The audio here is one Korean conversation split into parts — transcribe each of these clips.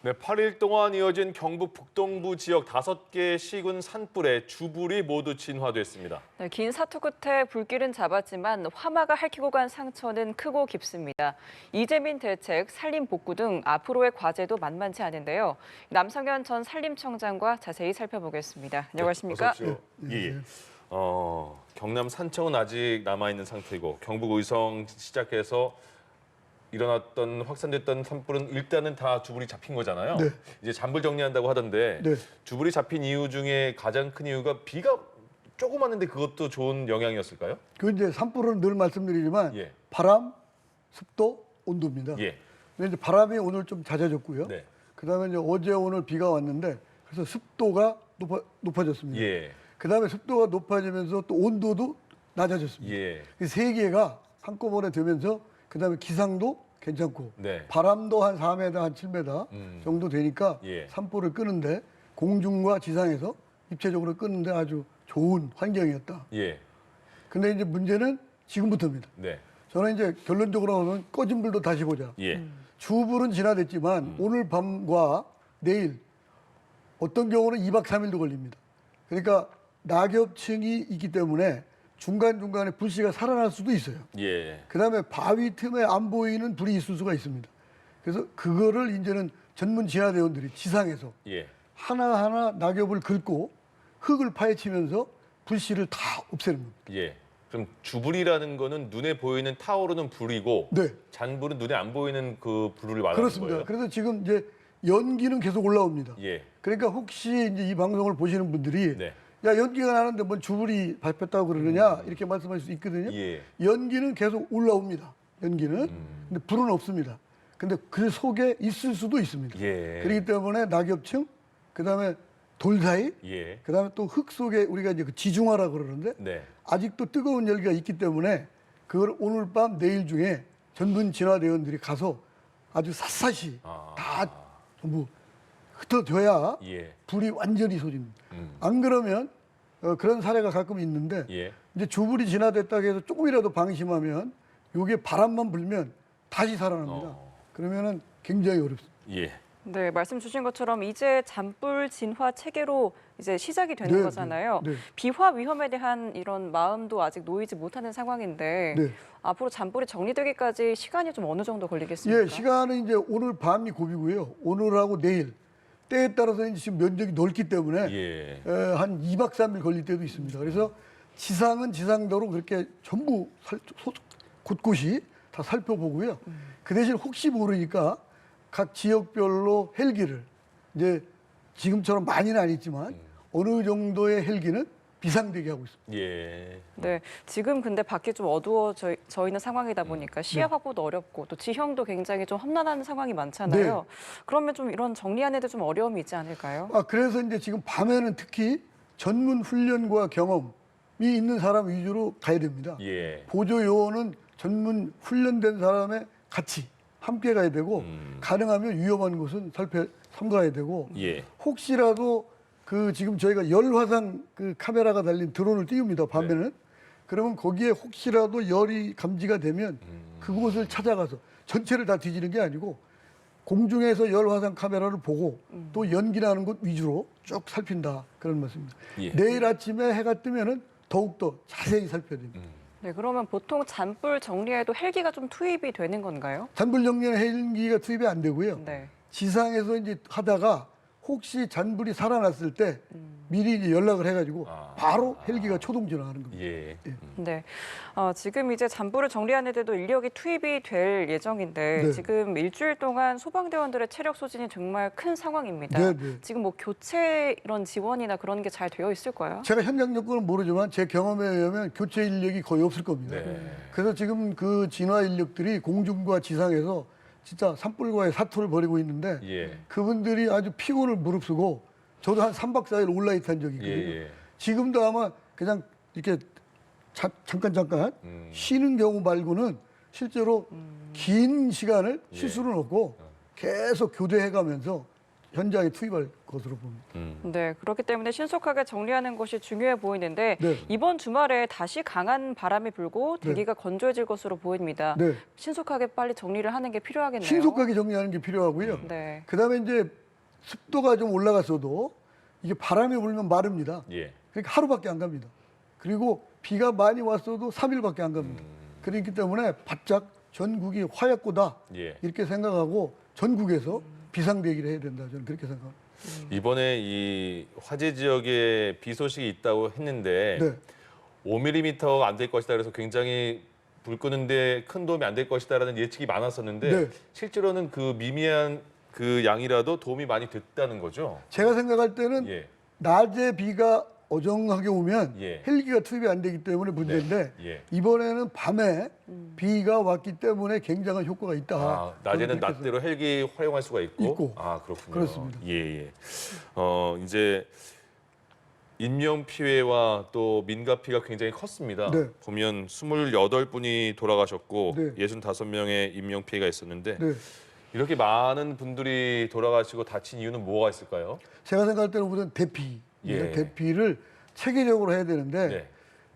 네, 8일 동안 이어진 경북 북동부 지역 5개 시군 산불에 주불이 모두 진화됐습니다. 네, 긴 사투 끝에 불길은 잡았지만 화마가 핥히고 간 상처는 크고 깊습니다. 이재민 대책, 산림 복구 등 앞으로의 과제도 만만치 않은데요. 남성현 전 산림청장과 자세히 살펴보겠습니다. 안녕하십니까? 네, 어서 오십시오. 예. 경남 산청은 아직 남아있는 상태이고 경북 의성 시작해서 일어났던 확산됐던 산불은 일단은 다 주불이 잡힌 거잖아요. 네. 이제 잔불 정리한다고 하던데 네. 주불이 잡힌 이유 중에 가장 큰 이유가 비가 조금 왔는데 그것도 좋은 영향이었을까요? 그 이제 산불은 늘 말씀드리지만 예. 바람, 습도, 온도입니다. 예. 근데 이제 바람이 오늘 좀 잦아졌고요. 네. 그다음에 이제 어제 오늘 비가 왔는데 그래서 습도가 높아졌습니다. 예. 그다음에 습도가 높아지면서 또 온도도 낮아졌습니다. 예. 이 세 개가 한꺼번에 되면서 그다음에 기상도 괜찮고 네. 바람도 한 4m, 한 7m 정도 되니까 예. 산불을 끄는데 공중과 지상에서 입체적으로 끄는데 아주 좋은 환경이었다. 예. 근데 이제 문제는 지금부터입니다. 네. 저는 이제 결론적으로 하면 꺼진 불도 다시 보자. 예. 주불은 진화됐지만 오늘 밤과 내일 어떤 경우는 2박 3일도 걸립니다. 그러니까 낙엽층이 있기 때문에 중간중간에 불씨가 살아날 수도 있어요. 예. 그다음에 바위 틈에 안 보이는 불이 있을 수가 있습니다. 그래서 그거를 이제는 전문 진화대원들이 지상에서 예. 하나하나 낙엽을 긁고 흙을 파헤치면서 불씨를 다 없애는 겁니다. 예. 그럼 주불이라는 거는 눈에 보이는 타오르는 불이고 네. 잔불은 눈에 안 보이는 그 불을 말하는 그렇습니다. 거예요. 그래서 지금 이제 연기는 계속 올라옵니다. 예. 그러니까 혹시 이제 이 방송을 보시는 분들이 네. 야 연기가 나는데 뭔 주불이 밟혔다고 그러느냐 이렇게 말씀할 수 있거든요. 예. 연기는 계속 올라옵니다. 연기는. 근데 불은 없습니다. 근데 그 속에 있을 수도 있습니다. 예. 그렇기 때문에 낙엽층, 그다음에 돌 사이, 예. 그다음에 또 흙 속에 우리가 이제 그 지중화라 그러는데 네. 아직도 뜨거운 열기가 있기 때문에 그걸 오늘 밤 내일 중에 전문 진화대원들이 가서 아주 샅샅이 다 전부 흩어져야 예. 불이 완전히 소집니다. 안 그러면 그런 사례가 가끔 있는데 예. 이제 주불이 진화됐다고 해서 조금이라도 방심하면 이게 바람만 불면 다시 살아납니다. 그러면은 굉장히 어렵습니다. 예. 네, 말씀 주신 것처럼 이제 잔불 진화 체계로 이제 시작이 되는 네, 거잖아요. 네, 네. 비화 위험에 대한 이런 마음도 아직 놓이지 못하는 상황인데 네. 앞으로 잔불이 정리되기까지 시간이 좀 어느 정도 걸리겠습니까? 예, 시간은 이제 오늘 밤이 고비고요. 오늘하고 내일 때에 따라서 이제 지금 면적이 넓기 때문에 예. 한 2박 3일 걸릴 때도 있습니다. 그래서 지상은 지상대로 그렇게 전부 곳곳이 다 살펴보고요. 그 대신 혹시 모르니까 각 지역별로 헬기를 이제 지금처럼 많이는 아니지만 어느 정도의 헬기는 비상대기 하고 있습니다. 예. 네, 지금 근데 밖이 좀 어두워져 있는 상황이다 보니까 시야 확보도 어렵고 또 지형도 굉장히 좀 험난한 상황이 많잖아요. 네. 그러면 좀 이런 정리하는 데 좀 어려움이 있지 않을까요? 그래서 이제 지금 밤에는 특히 전문 훈련과 경험이 있는 사람 위주로 가야 됩니다. 예. 보조 요원은 전문 훈련된 사람의 같이 함께 가야 되고 가능하면 위험한 곳은 삼가야 되고 예. 혹시라도 그 지금 저희가 열화상 그 카메라가 달린 드론을 띄웁니다. 밤에는. 네. 그러면 거기에 혹시라도 열이 감지가 되면 그곳을 찾아가서 전체를 다 뒤지는 게 아니고 공중에서 열화상 카메라를 보고 또 연기 나는 곳 위주로 쭉 살핀다. 그런 말씀입니다. 예. 내일 아침에 해가 뜨면은 더욱더 자세히 살펴야 됩니다. 네, 그러면 보통 잔불 정리에도 헬기가 좀 투입이 되는 건가요? 잔불 정리는 헬기가 투입이 안 되고요. 네. 지상에서 이제 하다가 혹시 잔불이 살아났을 때 미리 이제 연락을 해가지고 바로 헬기가 초동 진화하는 겁니다. 예. 네, 지금 이제 잔불을 정리하는 데도 인력이 투입이 될 예정인데 네. 지금 일주일 동안 소방대원들의 체력 소진이 정말 큰 상황입니다. 네, 네. 지금 뭐 교체 이런 지원이나 그런 게 잘 되어 있을까요? 제가 현장 여건은 모르지만 제 경험에 의하면 교체 인력이 거의 없을 겁니다. 네. 그래서 지금 그 진화 인력들이 공중과 지상에서 진짜 산불과의 사투를 벌이고 있는데 예. 그분들이 아주 피곤을 무릅쓰고 저도 한 3박 4일 온라이트 한 적이 있거든요. 예. 지금도 아마 그냥 이렇게 잠깐 쉬는 경우 말고는 실제로 긴 시간을 쉴 수는 없고 계속 교대해가면서 현장에 투입할 것으로 봅니다. 네, 그렇기 때문에 신속하게 정리하는 것이 중요해 보이는데 네. 이번 주말에 다시 강한 바람이 불고 네. 대기가 건조해질 것으로 보입니다. 네. 신속하게 빨리 정리를 하는 게 필요하겠네요. 신속하게 정리하는 게 필요하고요. 네. 그다음에 이제 습도가 좀 올라갔어도 이게 바람이 불면 마릅니다. 예. 그러니까 하루밖에 안 갑니다. 그리고 비가 많이 왔어도 3일밖에 안 갑니다. 그렇기 때문에 바짝 전국이 화약고다 예. 이렇게 생각하고 전국에서 비상대기를 해야 된다. 저는 그렇게 생각합니다. 이번에 이 화재 지역에 비 소식이 있다고 했는데 네. 5mm가 안 될 것이다. 그래서 굉장히 불 끄는데 큰 도움이 안 될 것이다라는 예측이 많았었는데 네. 실제로는 그 미미한 그 양이라도 도움이 많이 됐다는 거죠. 제가 생각할 때는 예. 낮에 비가 어정하게 오면 예. 헬기가 투입이 안 되기 때문에 문제인데 네. 예. 이번에는 밤에 비가 왔기 때문에 굉장한 효과가 있다. 아, 낮에는 저는 그렇게 낮대로 헬기 활용할 수가 있고. 있고. 아, 그렇군요. 그렇습니다. 예, 예. 이제 인명 피해와 또 민가 피해가 굉장히 컸습니다. 네. 보면 28분이 돌아가셨고 네. 65명의 인명 피해가 있었는데 네. 이렇게 많은 분들이 돌아가시고 다친 이유는 뭐가 있을까요? 제가 생각할 때는 우선 대피. 예. 대피를 체계적으로 해야 되는데 네.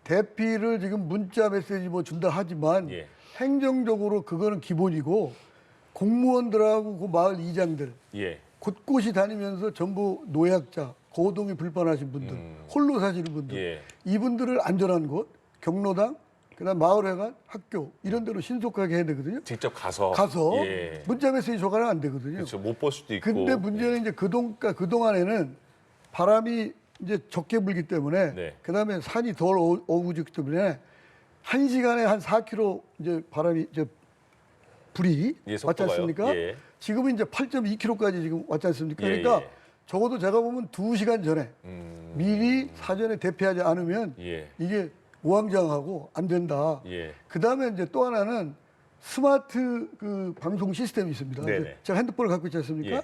대피를 지금 문자 메시지 뭐 준다 하지만 예. 행정적으로 그거는 기본이고 공무원들하고 그 마을 이장들 예. 곳곳이 다니면서 전부 노약자, 거동이 불편하신 분들, 홀로 사시는 분들 예. 이분들을 안전한 곳, 경로당, 그다음 마을회관, 학교 이런 데로 신속하게 해야 되거든요. 직접 가서 예. 문자 메시지 줘가는 안 되거든요. 그렇죠. 못 볼 수도 있고. 근데 문제는 이제 그동안에는 바람이 이제 적게 불기 때문에 네. 그다음에 산이 덜 어우지기 때문에 1시간에 한 4km 이제 바람이 이제 불이 예, 왔지 속도가요? 않습니까? 예. 지금은 이제 8.2km까지 지금 왔지 않습니까? 예, 그러니까 예. 적어도 제가 보면 2시간 전에 미리 사전에 대피하지 않으면 예. 이게 우왕좌왕하고 안 된다. 예. 그다음에 이제 또 하나는 스마트 그 방송 시스템이 있습니다. 네네. 제가 핸드폰을 갖고 있지 않습니까? 예.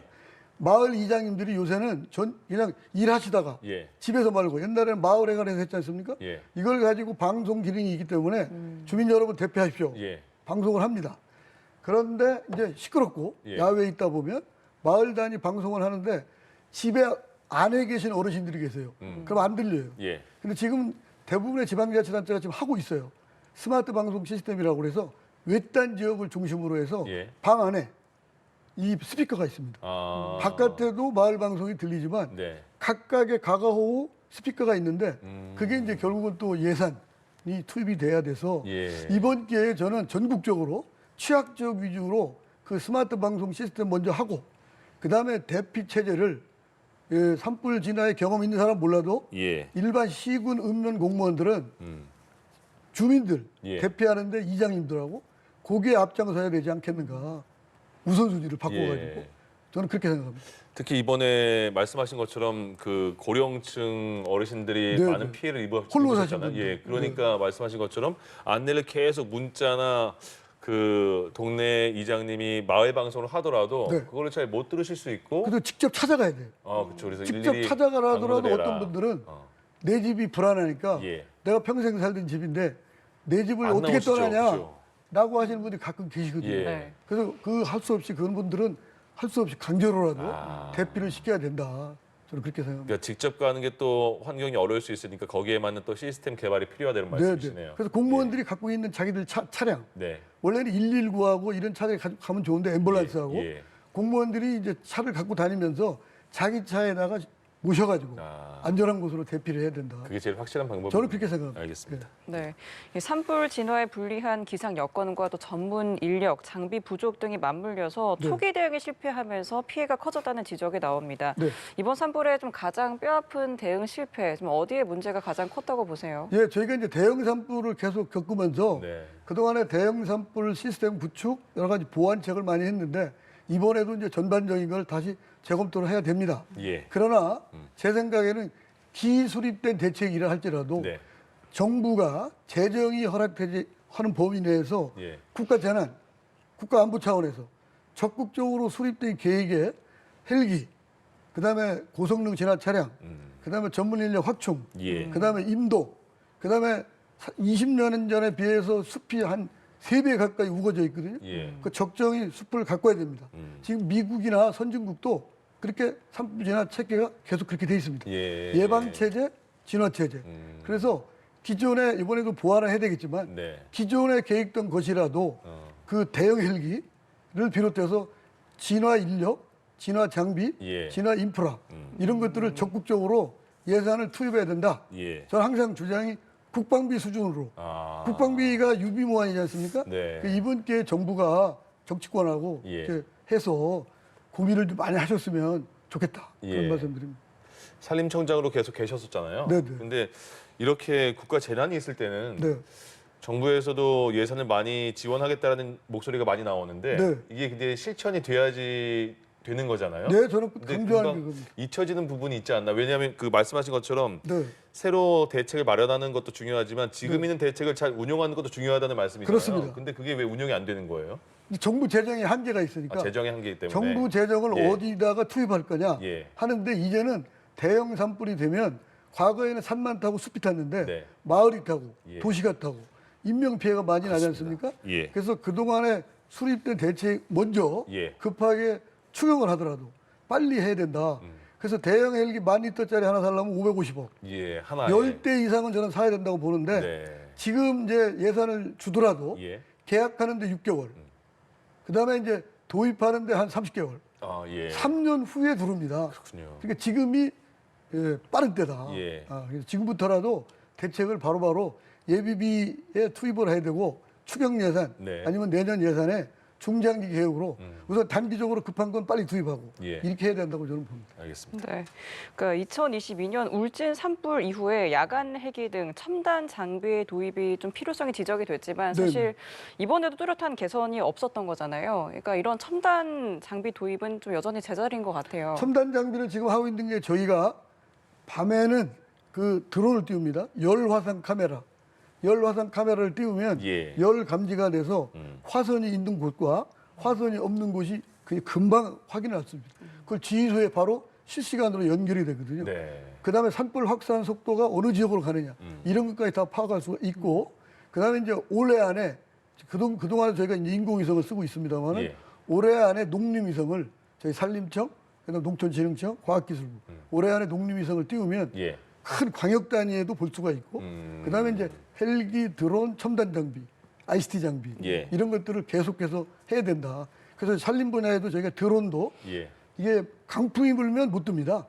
마을 이장님들이 요새는 그냥 일하시다가 예. 집에서 말고 옛날에는 마을회관에서 했지 않습니까? 예. 이걸 가지고 방송 기능이 있기 때문에 주민 여러분 대피하십시오. 예. 방송을 합니다. 그런데 이제 시끄럽고 예. 야외에 있다 보면 마을 단위 방송을 하는데 집에 안에 계신 어르신들이 계세요. 그럼 안 들려요. 예. 근데 지금 대부분의 지방자치단체가 지금 하고 있어요. 스마트 방송 시스템이라고 그래서 외딴 지역을 중심으로 해서 예. 방 안에 이 스피커가 있습니다. 아. 바깥에도 마을 방송이 들리지만 네. 각각의 가가호우 스피커가 있는데 그게 이제 결국은 또 예산이 투입이 돼야 돼서 예. 이번 기회에 저는 전국적으로 취약 지역 위주로 그 스마트 방송 시스템 먼저 하고 그다음에 대피 체제를 산불 진화에 경험 있는 사람 몰라도 예. 일반 시군 읍면 공무원들은 주민들 예. 대피하는데 이장님들하고 거기에 앞장서야 되지 않겠는가 우선순위를 바꿔가지고 예. 저는 그렇게 생각합니다. 특히 이번에 말씀하신 것처럼 그 고령층 어르신들이 네, 많은 네. 피해를 홀로 사신 입으셨잖아요. 분들. 예, 그러니까 말씀하신 것처럼 안내를 계속 문자나 그 동네 이장님이 마을 방송을 하더라도 네. 그거를 잘 못 들으실 수 있고. 그래도 직접 찾아가야 돼요. 그렇죠. 그래서 직접 일일이 찾아가라 하더라도 방문을 해라. 어떤 분들은 어. 내 집이 불안하니까 예. 내가 평생 살던 집인데 내 집을 안 어떻게 나오시죠. 떠나냐 그죠. 라고 하시는 분들이 가끔 계시거든요. 예. 네. 그래서 그 할 수 없이 그런 분들은 할 수 없이 강제로라도 아. 대피를 시켜야 된다. 저는 그렇게 생각합니다. 그러니까 직접 가는 게 또 환경이 어려울 수 있으니까 거기에 맞는 또 시스템 개발이 필요하다는 네, 말씀이시네요. 네. 그래서 공무원들이 갖고 있는 자기들 차량 네. 원래는 119하고 이런 차를 가면 좋은데 앰뷸런스하고 예. 공무원들이 이제 차를 갖고 다니면서 자기 차에다가 모셔가지고 아. 안전한 곳으로 대피를 해야 된다. 그게 제일 확실한 방법입니다. 저는 그렇게 생각합니다. 알겠습니다. 네, 이 산불 진화에 불리한 기상 여건과 또 전문 인력, 장비 부족 등이 맞물려서 네. 초기 대응에 실패하면서 피해가 커졌다는 지적이 나옵니다. 네. 이번 산불에 좀 가장 뼈아픈 대응 실패, 좀 어디에 문제가 가장 컸다고 보세요? 예, 저희가 이제 대형 산불을 계속 겪으면서 네. 그동안에 대형 산불 시스템 구축 여러 가지 보완책을 많이 했는데 이번에도 이제 전반적인 걸 다시 재검토를 해야 됩니다. 예. 그러나 제 생각에는 기수립된 대책이라 할지라도 네. 정부가 재정이 허락되지 하는 범위 내에서 예. 국가 재난, 국가 안보 차원에서 적극적으로 수립된 계획에 헬기, 그다음에 고성능 진화 차량, 그다음에 전문 인력 확충, 예. 그다음에 임도, 그다음에 20년 전에 비해서 숲이 한 3배 가까이 우거져 있거든요. 예. 그 적정히 숲을 가꿔야 됩니다. 지금 미국이나 선진국도 그렇게 산불 진화 체계가 계속 그렇게 돼 있습니다. 예. 예방 체제, 진화 체제. 그래서 기존에 이번에도 보완을 해야 되겠지만 네. 기존에 계획된 것이라도 그 대형 헬기를 비롯해서 진화 인력, 진화 장비, 예. 진화 인프라 이런 것들을 적극적으로 예산을 투입해야 된다. 예. 저는 항상 주장이 국방비 수준으로. 아. 국방비가 유비무환이지 않습니까? 네. 그 이번 기회에 정부가 정치권하고 예. 이렇게 해서 고민을 좀 많이 하셨으면 좋겠다. 그런 예. 말씀드립니다. 산림청장으로 계속 계셨었잖아요. 네네. 근데 이렇게 국가 재난이 있을 때는 네. 정부에서도 예산을 많이 지원하겠다는 목소리가 많이 나오는데 네. 이게 근데 실천이 돼야지 되는 거잖아요. 네, 저는 근데 강조하는 금방 그겁니다. 잊혀지는 부분이 있지 않나. 왜냐하면 그 말씀하신 것처럼 네. 새로 대책을 마련하는 것도 중요하지만 지금 있는 대책을 잘 운용하는 것도 중요하다는 말씀이잖아요. 그렇습니다. 근데 그게 왜 운용이 안 되는 거예요? 정부 재정에 한계가 있으니까 재정의 한계이기 때문에. 정부 재정을 예. 어디다가 투입할 거냐 예. 하는데 이제는 대형 산불이 되면 과거에는 산만 타고 숲이 탔는데 네. 마을이 타고 예. 도시가 타고 인명 피해가 많이 나지 그렇습니다. 않습니까? 예. 그래서 그동안에 수립된 대책 먼저 예. 급하게 추경을 하더라도 빨리 해야 된다. 그래서 대형 헬기 1000리터짜리 하나 살려면 550억. 예, 하나에 10대 이상은 저는 사야 된다고 보는데 네. 지금 이제 예산을 주더라도 예. 계약하는데 6개월. 그다음에 이제 도입하는데 한 30개월. 아, 예. 3년 후에 들어옵니다. 그렇군요. 그러니까 지금이 빠른 때다. 예. 그래서 지금부터라도 대책을 바로바로 예비비에 투입을 해야 되고 추경 예산 네. 아니면 내년 예산에 중장기 계획으로 우선 단기적으로 급한 건 빨리 투입하고 예. 이렇게 해야 된다고 저는 봅니다. 알겠습니다. 네. 그러니까 2022년 울진 산불 이후에 야간 헬기 등 첨단 장비의 도입이 좀 필요성이 지적이 됐지만 사실 네네. 이번에도 뚜렷한 개선이 없었던 거잖아요. 그러니까 이런 첨단 장비 도입은 좀 여전히 제자리인 것 같아요. 첨단 장비를 지금 하고 있는 게 저희가 밤에는 그 드론을 띄웁니다. 열화상 카메라. 열화상 카메라를 띄우면 예. 열 감지가 돼서 화선이 있는 곳과 화선이 없는 곳이 그냥 금방 확인할 수 있습니다. 그걸 지휘소에 바로 실시간으로 연결이 되거든요. 네. 그다음에 산불 확산 속도가 어느 지역으로 가느냐 이런 것까지 다 파악할 수가 있고 그다음에 이제 올해 안에 그동안에 저희가 이제 인공위성을 쓰고 있습니다만은 예. 올해 안에 농림위성을 저희 산림청 그다음 농촌진흥청 과학기술부 올해 안에 농림위성을 띄우면 예. 큰 광역 단위에도 볼 수가 있고 그다음에 이제 헬기, 드론, 첨단 장비, ICT 장비 예. 이런 것들을 계속해서 해야 된다. 그래서 산림 분야에도 저희가 드론도 예. 이게 강풍이 불면 못 듭니다.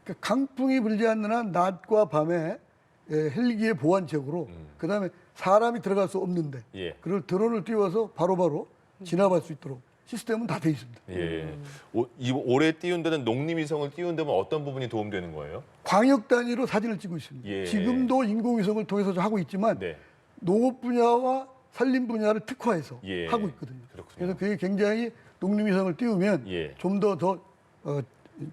그러니까 강풍이 불지 않는 한 낮과 밤에 헬기의 보안책으로 그다음에 사람이 들어갈 수 없는데 예. 그걸 드론을 띄워서 바로바로 진압할 수 있도록 시스템은 다 돼 있습니다. 예. 올해 띄운 데는 농림위성을 띄운 데면 어떤 부분이 도움되는 거예요? 광역 단위로 사진을 찍고 있습니다. 예. 지금도 인공위성을 통해서 하고 있지만 네. 농업 분야와 산림 분야를 특화해서 예. 하고 있거든요. 그렇군요. 그래서 그게 굉장히 농림위성을 띄우면 예. 좀 더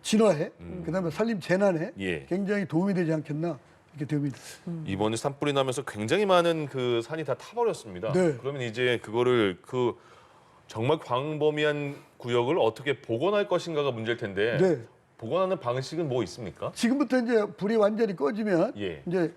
진화에 그다음에 산림 재난에 예. 굉장히 도움이 되지 않겠나 이렇게 됩니다. 이번에 산불이 나면서 굉장히 많은 그 산이 다 타버렸습니다. 네. 그러면 이제 그거를 그 정말 광범위한 구역을 어떻게 복원할 것인가가 문제일 텐데 네. 복원하는 방식은 뭐 있습니까? 지금부터 이제 불이 완전히 꺼지면 예. 이제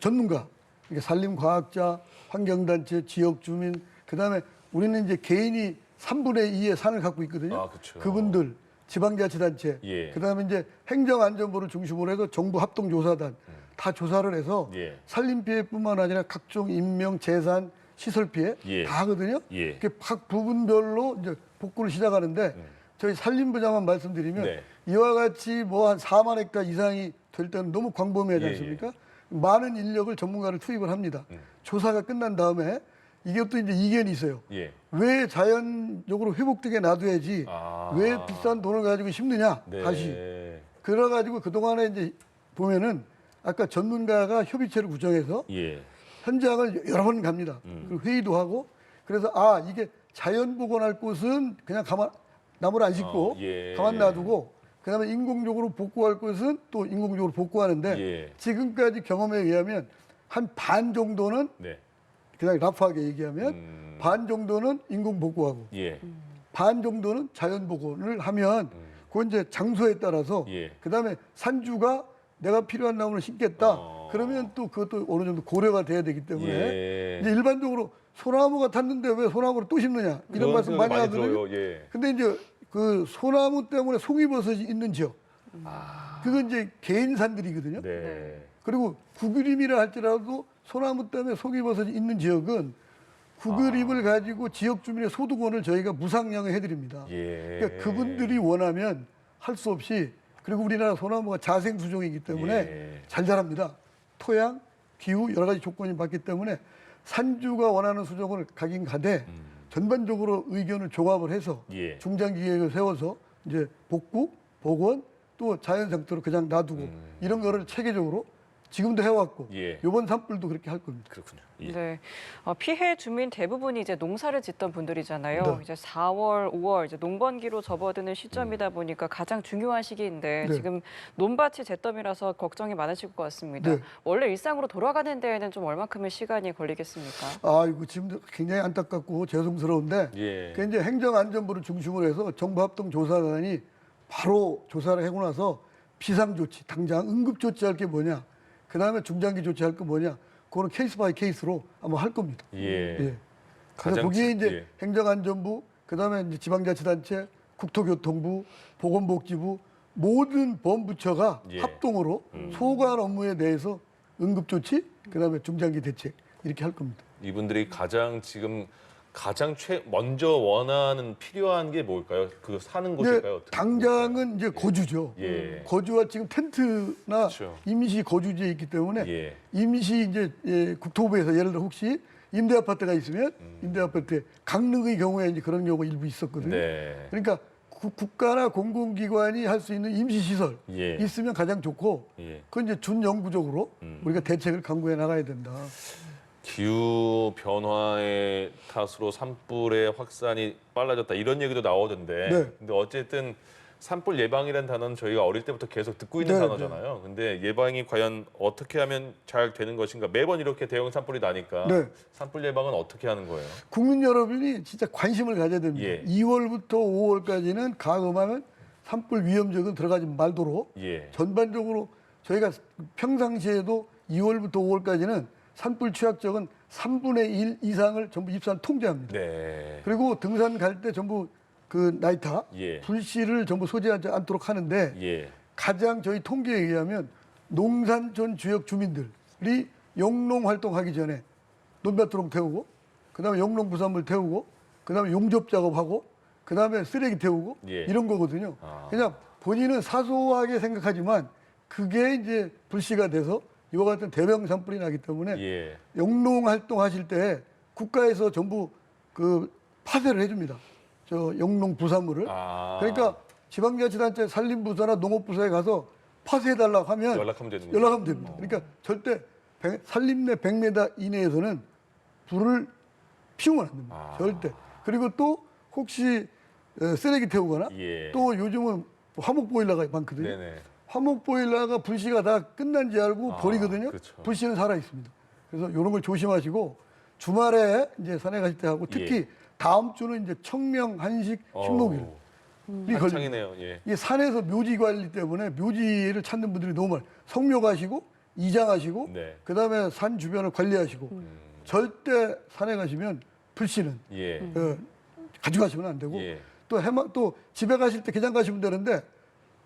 전문가, 그러니까 산림과학자, 환경단체, 지역 주민, 그다음에 우리는 이제 개인이 3분의 2의 산을 갖고 있거든요. 아, 그렇죠. 그분들, 지방자치단체, 예. 그다음에 이제 행정안전부를 중심으로 해서 정부 합동조사단 다 조사를 해서 예. 산림 피해뿐만 아니라 각종 인명, 재산, 시설 피해 예. 다 하거든요. 예. 이렇게 각 부분별로 이제 복구를 시작하는데 저희 산림부장만 말씀드리면 네. 이와 같이 뭐 한 4만 헥타 이상이 될 때는 너무 광범위하지 예, 않습니까? 많은 인력을 전문가를 투입을 합니다. 조사가 끝난 다음에 이게 또 이제 이견이 있어요. 예. 왜 자연적으로 회복되게 놔둬야지 아. 왜 비싼 돈을 가지고 심느냐 네. 다시 그래가지고 그동안에 이제 보면은 아까 전문가가 협의체를 구성해서 예. 현장을 여러 번 갑니다. 그리고 회의도 하고 그래서 이게 자연 복원할 곳은 그냥 나무를 안 심고 예. 가만 놔두고 그다음에 인공적으로 복구할 곳은 또 인공적으로 복구하는데 예. 지금까지 경험에 의하면 한 반 정도는 네. 그냥 라프하게 얘기하면 반 정도는 인공 복구하고 예. 반 정도는 자연 복원을 하면 그건 이제 장소에 따라서 예. 그다음에 산주가 내가 필요한 나무를 심겠다. 그러면 또 그것도 어느 정도 고려가 돼야 되기 때문에 예. 이제 일반적으로 소나무가 탔는데 왜 소나무를 또 심느냐 이런 그런 말씀 많이 생각이 하거든요. 들어요. 예. 근데 이제 그 소나무 때문에 송이버섯이 있는 지역. 그건 이제 개인산들이거든요. 네. 그리고 국유림이라 할지라도 소나무 때문에 송이버섯이 있는 지역은 국유림을 가지고 지역 주민의 소득원을 저희가 무상양해 해드립니다. 예. 그러니까 그분들이 원하면 할 수 없이, 그리고 우리나라 소나무가 자생수종이기 때문에 예. 잘 자랍니다. 토양, 기후 여러 가지 조건이 맞기 때문에 산주가 원하는 수종을 가긴 가되 전반적으로 의견을 종합을 해서 예. 중장기 계획을 세워서 이제 복구, 복원, 또 자연 상태로 그냥 놔두고 이런 거를 체계적으로 지금도 해왔고 예. 이번 산불도 그렇게 할 겁니다. 그렇군요. 예. 네. 피해 주민 대부분이 이제 농사를 짓던 분들이잖아요. 네. 이제 4월, 5월 이제 농번기로 접어드는 시점이다 보니까 가장 중요한 시기인데 네. 지금 논밭이 잿더미라서 걱정이 많으실 것 같습니다. 네. 원래 일상으로 돌아가는 데에는 좀 얼마큼의 시간이 걸리겠습니까? 아이고 지금도 굉장히 안타깝고 죄송스러운데 예. 그 이제 행정안전부를 중심으로 해서 정부합동조사단이 바로 조사를 하고 나서 비상조치, 당장 응급조치할 게 뭐냐, 그 다음에 중장기 조치할 게 뭐냐, 그거는 케이스 바이 케이스로 아마 할 겁니다. 예. 그래서 가장 거기에 지- 이제 예. 행정안전부, 그 다음에 이제 지방자치단체, 국토교통부, 보건복지부 모든 범부처가 예. 합동으로 소관 업무에 대해서 응급조치, 그 다음에 중장기 대책 이렇게 할 겁니다. 이분들이 가장 먼저 원하는 필요한 게 뭘까요? 그 사는 곳일까요? 이제 어떻게 당장은 이제 거주죠. 예. 거주와 지금 텐트나 그렇죠. 임시 거주지에 있기 때문에 예. 임시 이제 국토부에서 예를 들어 혹시 임대 아파트가 있으면 임대 아파트에 강릉의 경우에 이제 그런 경우가 일부 있었거든요. 네. 그러니까 국가나 공공기관이 할 수 있는 임시 시설 예. 있으면 가장 좋고 예. 그건 이제 준영구적으로 우리가 대책을 강구해 나가야 된다. 기후 변화의 탓으로 산불의 확산이 빨라졌다 이런 얘기도 나오던데. 네. 근데 어쨌든 산불 예방이라는 단어는 저희가 어릴 때부터 계속 듣고 있는 네, 단어잖아요. 근데 예방이 과연 어떻게 하면 잘 되는 것인가? 매번 이렇게 대형 산불이 나니까 네. 산불 예방은 어떻게 하는 거예요? 국민 여러분이 진짜 관심을 가져야 됩니다. 예. 2월부터 5월까지는 가금하면 산불 위험적은 들어가지 말도록 예. 전반적으로 저희가 평상시에도 2월부터 5월까지는 산불 취약적은 3분의 1 이상을 전부 입산 통제합니다. 네. 그리고 등산 갈 때 전부 그 나이타, 예. 불씨를 전부 소지하지 않도록 하는데 예. 가장 저희 통계에 의하면 농산촌 지역 주민들이 영농 활동하기 전에 논밭도롱 태우고 그다음에 영농 부산물 태우고 그다음에 용접 작업하고 그다음에 쓰레기 태우고 예. 이런 거거든요. 아. 그냥 본인은 사소하게 생각하지만 그게 이제 불씨가 돼서 이와 같은 대형 산불이 나기 때문에 예. 영농 활동하실 때 국가에서 전부 그 파쇄를 해줍니다. 저 영농 부산물을. 아. 그러니까 지방자치단체 산림부서나 농업부서에 가서 파쇄해달라고 하면 연락하면 되는 연락하면 됩니다. 그러니까 절대 산림 내 100m 이내에서는 불을 피우면 안 됩니다. 아. 절대. 그리고 또 혹시 쓰레기 태우거나 예. 또 요즘은 화목 보일러가 많거든요. 네네. 화목 보일러가 불씨가 다 끝난지 알고 아, 버리거든요. 그렇죠. 불씨는 살아 있습니다. 그래서 이런 걸 조심하시고 주말에 이제 산에 가실 때 하고 특히 예. 다음 주는 이제 청명, 한식, 식목일. 이 걸립니다. 한창이네요. 예. 이게 산에서 묘지 관리 때문에 묘지를 찾는 분들이 너무 많아요. 성묘 가시고 이장하시고 네. 그다음에 산 주변을 관리하시고 절대 산에 가시면 불씨는 예. 가져가시면 안 되고 예. 또 집에 가실 때 그냥 가시면 되는데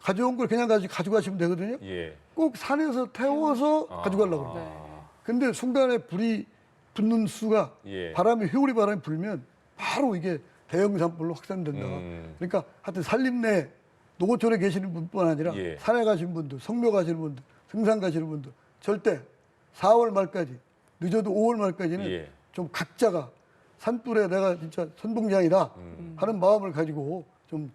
가져온 걸 그냥 가져가시면 되거든요. 예. 꼭 산에서 태워서 가져가려고 그래요. 근데 순간에 불이 붙는 수가 예. 회오리 바람이 불면 바로 이게 대형 산불로 확산된다. 그러니까 하여튼 산림 내 농어촌에 계시는 분뿐 아니라 예. 산에 가시는 분들, 성묘 가시는 분들, 등산 가시는 분들 절대 4월 말까지 늦어도 5월 말까지는 예. 좀 각자가 산불에 내가 진짜 선봉장이다 하는 마음을 가지고 좀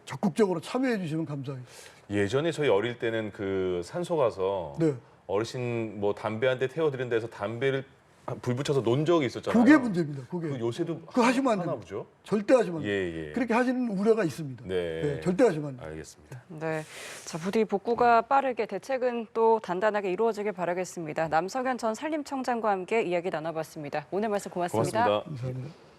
적극적으로 참여해 주시면 감사하겠습니다. 예전에 저희 어릴 때는 그 산소 가서 네. 어르신 뭐 담배 한 대 태워드린 데서 담배를 불 붙여서 논 적이 있었잖아요. 그게 문제입니다. 그게. 그 요새도 그거 하시면 안 하나 됩니다. 보죠. 절대 하시면 안 돼요. 예, 예. 그렇게 하시는 우려가 있습니다. 네. 절대 하시면 안 돼요. 알겠습니다. 네, 자 부디 복구가 빠르게 대책은 또 단단하게 이루어지길 바라겠습니다. 남성현 전 산림청장과 함께 이야기 나눠봤습니다. 오늘 말씀 고맙습니다. 고맙습니다. 감사합니다.